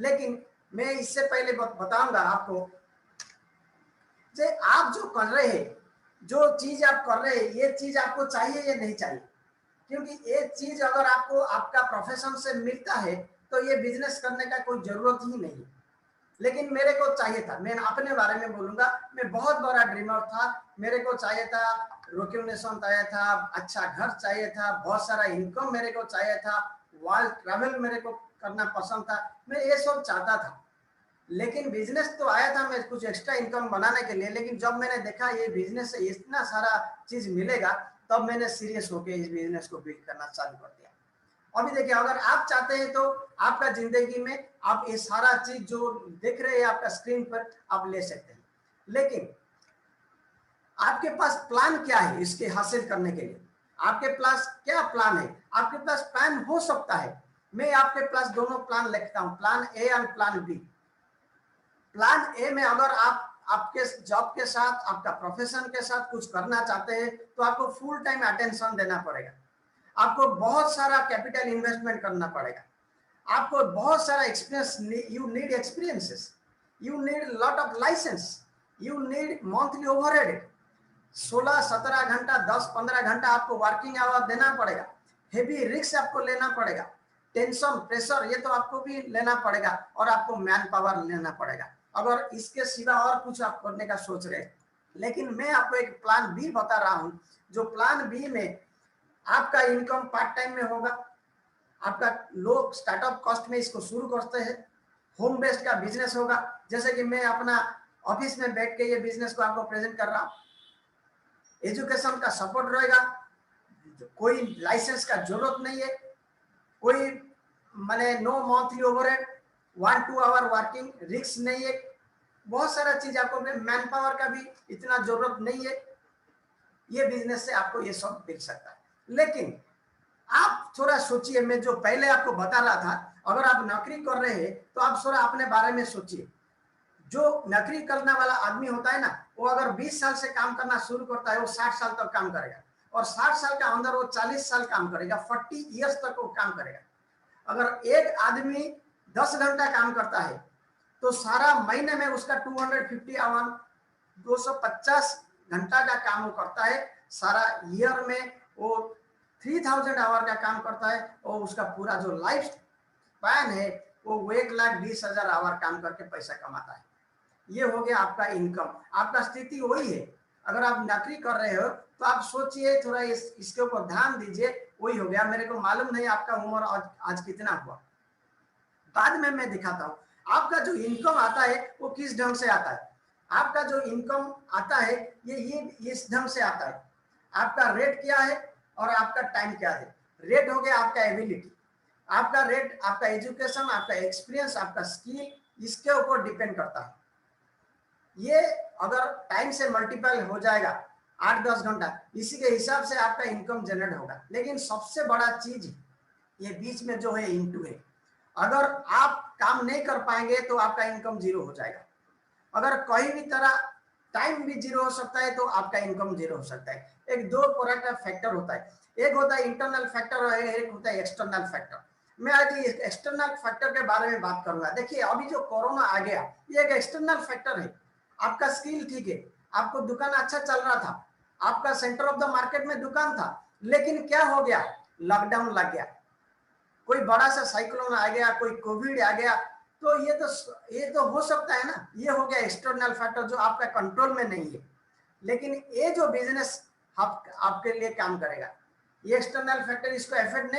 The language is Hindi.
लेकिन मैं इससे पहले बताऊंगा आपको, जे आप जो कर रहे हैं, जो चीज आप कर रहे हैं, ये चीज आपको चाहिए या नहीं चाहिए। क्योंकि ये चीज अगर आपको आपका प्रोफेशन से मिलता है तो ये बिजनेस करने का कोई जरूरत ही नहीं। लेकिन मेरे को चाहिए था, मैं अपने बारे में बोलूंगा, मैं बहुत बड़ा ड्रीमर था। मेरे को चाहिए था, रिकॉग्निशन चाहिए था, अच्छा घर चाहिए था, बहुत सारा इनकम मेरे को चाहिए था, वर्ल्ड ट्रैवल मेरे को करना पसंद था, मैं ये सब चाहता था। लेकिन बिजनेस तो आया था मैं कुछ एक्स्ट्रा इनकम बनाने के लिए, लेकिन जब मैंने देखा ये बिजनेस से इतना सारा चीज मिलेगा, तब मैंने सीरियस होकर इस बिजनेस को बिल्ड करना चालू कर दिया। अभी देखिए, अगर आप चाहते हैं तो आपका जिंदगी में आप ये सारा चीज जो देख रहे हैं आपका स्क्रीन पर, आप ले सकते हैं। लेकिन आपके पास प्लान क्या है इसके हासिल करने के लिए? आपके पास क्या प्लान है? आपके पास प्लान हो सकता है, मैं आपके पास दोनों प्लान लिखता हूं, प्लान ए और प्लान बी। प्लान ए में अगर आप आपके जॉब के साथ, आपका प्रोफेशन के साथ कुछ करना चाहते हैं तो आपको फुल टाइम अटेंशन देना पड़ेगा, आपको बहुत सारा कैपिटल इन्वेस्टमेंट करना पड़ेगा, आपको बहुत सारा experience, you need experiences, you need lot of license, you need monthly overhead, 16-17 घंटा, 10-15 घंटा आपको वर्किंग आवर देना पड़ेगा, हेवी रिस्क आपको लेना पड़ेगा, टेंशन प्रेशर ये तो आपको भी लेना पड़ेगा, और आपको मैन पावर लेना पड़ेगा अगर इसके सिवा और कुछ आप करने का सोच रहे हैं। लेकिन मैं आपको एक प्लान बी बता रहा हूं, जो प्लान बी में आपका इनकम पार्ट टाइम में होगा, आपका लोग स्टार्टअप कॉस्ट में इसको शुरू करते हैं, होम बेस्ड का बिजनेस होगा, जैसे कि मैं अपना ऑफिस में बैठ के ये बिजनेस को आपको प्रेजेंट कर रहा हूं। एजुकेशन का सपोर्ट रहेगा, कोई लाइसेंस का जरूरत नहीं है, कोई माने no monthly overhead, 1-2 hour working, risk नहीं है, बहुत सारा चीज आपको, मैन पावर का भी इतना जरूरत नहीं है। ये बिजनेस से आपको ये सब मिल सकता है। लेकिन आप थोड़ा सोचिए, मैं जो पहले आपको बता रहा था, अगर आप नौकरी कर रहे हैं तो आप थोड़ा अपने बारे में सोचिए। जो नौकरी करने वाला आदमी होता है ना, वो अगर 20 साल से काम करना शुरू करता है, वो 60 साल तक काम करेगा, और 60 साल के अंदर वो 40 साल काम करेगा, 40 ईयर्स तक वो काम करेगा। अगर एक आदमी 10 घंटा काम करता है तो सारा महीने में उसका 250 आवर, 250 घंटा का काम वो करता है, सारा ईयर में वो 3000 आवर का काम करता है, और उसका पूरा जो लाइफ स्पैन है वो 1,20,000 आवर काम करके पैसा कमाता है। ये हो गया आपका इनकम। आपका स्थिति वही है, अगर आप नौकरी कर रहे हो तो आप सोचिए थोड़ा, इसके ऊपर ध्यान दीजिए। वही हो गया। मेरे को मालूम नहीं आपका उम्र आज कितना हुआ, बाद में मैं दिखाता हूँ। आपका जो इनकम आता है वो किस ढंग से आता है? आपका जो इनकम आता है ये इस ढंग से आता है। आपका रेट क्या है और आपका टाइम क्या है? रेट हो गया आपका एबिलिटी, आपका रेट आपका एजुकेशन, आपका एक्सपीरियंस, आपका स्किल, इसके ऊपर डिपेंड करता है। ये अगर टाइम से मल्टीपल हो जाएगा 8-10 घंटा, इसी के हिसाब से आपका इनकम जनरेट होगा। लेकिन सबसे बड़ा चीज ये बीच में जो है इनटू है, अगर आप काम नहीं कर पाएंगे तो आपका इनकम जीरो हो जाएगा। अगर कहीं भी तरह टाइम भी जीरो हो सकता है तो आपका इनकम जीरो हो सकता है। एक दो तरह का फैक्टर होता है, एक होता है इंटरनल फैक्टर और एक होता है एक्सटर्नल फैक्टर। मैं आज एक्सटर्नल फैक्टर के बारे में बात करूंगा। देखिए, अभी जो कोरोना आ गया, ये एक एक्सटर्नल फैक्टर है। आपका स्किल ठीक है, आपको दुकान अच्छा चल रहा था, आपका सेंटर ऑफ द मार्केट में दुकान था, लेकिन क्या हो गया? लॉकडाउन लग गया, कोई बड़ा सा साइक्लोन आ गया, कोई कोविड आ गया, तो ये तो हो सकता है ना। ये हो गया एक्सटर्नल फैक्टर जो आपका कंट्रोल में नहीं है। लेकिन ये जो बिजनेस आपके लिए काम करेगा, ये एक्सटर्नल फैक्टर इसको इफेक्ट नहीं